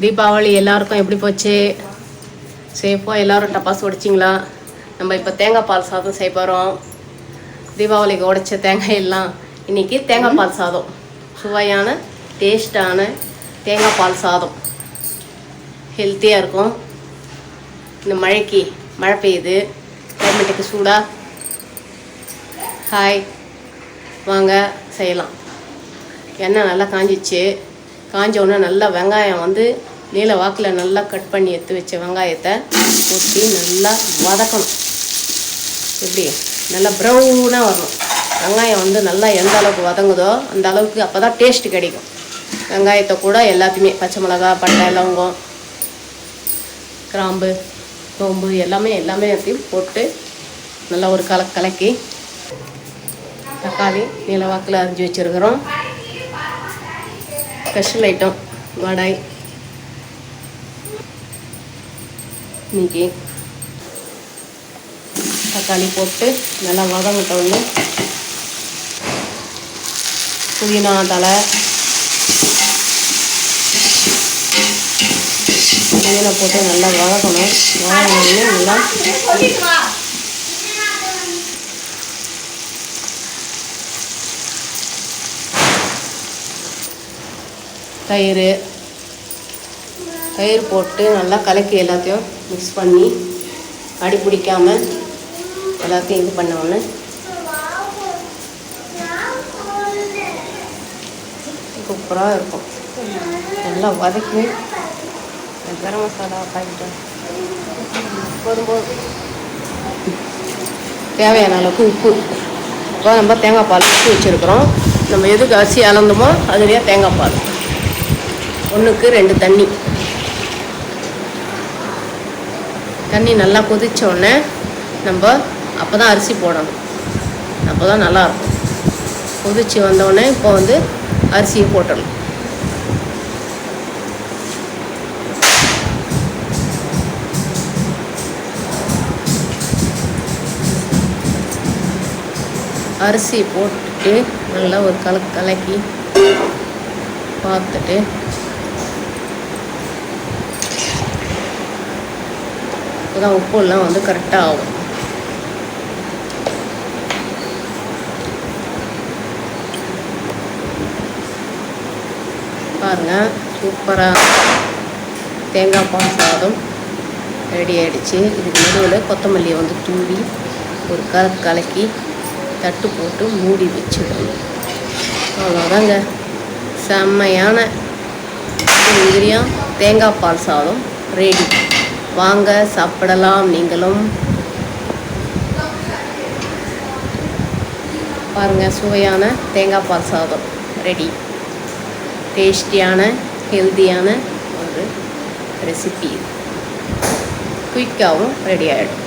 தீபாவளி எல்லாருக்கும் எப்படி போச்சு? சேஃபாக எல்லோரும் டப்பாஸ் உடைச்சிங்களா? நம்ம இப்போ தேங்காய் பால் சாதம் செய்ய போகிறோம். தீபாவளிக்கு உடைச்ச தேங்காய் எல்லாம் இன்றைக்கி தேங்காய் பால் சாதம், சுவையான டேஸ்டான தேங்காய் பால் சாதம், ஹெல்த்தியாக இருக்கும். இந்த மழைக்கு மழை பெய்யுது, கிளைமேட்டுக்கு சூடாக. ஹாய், வாங்க செய்யலாம். எண்ணெய் நல்லா காஞ்சிச்சு. காஞ்ச உடனே நல்லா வெங்காயம் நீல வாக்கில் நல்லா கட் பண்ணி எடுத்து வச்ச வெங்காயத்தை ஊற்றி நல்லா வதக்கணும். எப்படி நல்லா ப்ரௌனாக வரணும். வெங்காயம் நல்லா எந்த அளவுக்கு வதங்குதோ அந்த அளவுக்கு, அப்போ தான் டேஸ்ட்டு கிடைக்கும். வெங்காயத்தை கூட எல்லாத்தையுமே பச்சை மிளகா, பட்டை, லவங்கம், கிராம்பு, சோம்பு எல்லாமே எல்லாத்தையும் போட்டு நல்லா ஒரு கலக்கி தக்காளி நீல வாக்கில் அரிஞ்சு வச்சுருக்கிறோம். ஸ்பெஷல் ஐட்டம் வடை. இன்னைக்கு தக்காளி போட்டு நல்லா வதங்கிட்டோன்னு புதினா தலை, புதினா போட்டு நல்லா வதக்கணும். வதங்கினோடனே நல்லா தயிர் போட்டு நல்லா கலக்கி எல்லாத்தையும் மிக்ஸ் பண்ணி அடி பிடிக்காமல் எல்லாத்தையும் இது பண்ணோன்னு சூப்பராக இருக்கும். நல்லா வதக்கி கரம் மசாலா பாக்கிட்டேன் போதும்போது தேவையான அளவுக்கு உப்பு. இப்போ நம்ம தேங்காய் பால் ஊற்றி வச்சுருக்குறோம். நம்ம எதுக்கு அரிசி அளந்தோமோ அதுலேயே தேங்காய் பால் 1க்கு 2 தண்ணி நல்லா கொதித்தோடனே நம்ம அப்போ தான் அரிசி போடணும். அப்போ தான் நல்லாயிருக்கும். கொதித்து வந்தோடனே இப்போ அரிசியை போட்டுடணும். அரிசி போட்டுட்டு நல்லா ஒரு கலக்கி பார்த்துட்டு அப்போதான் உப்புலாம் கரெக்டாக ஆகும். பாருங்கள், சூப்பராக தேங்காய் பால் சாதம் ரெடி ஆகிடுச்சு. இதுக்கு நடுவில் கொத்தமல்லியை தூவி ஒரு கலக்கி தட்டு போட்டு மூடி வச்சுக்கணும். அவ்வளோதாங்க, செம்மையான தேங்காய் பால் சாதம் ரெடி. வாங்க சாப்பிடலாம். நீங்களும் பாருங்கள், சுவையான தேங்காய் பால் சாதம் ரெடி. டேஸ்டியான ஹெல்த்தியான ஒரு ரெசிபி, குயிக்காகவும் ரெடி ஆகிடும்.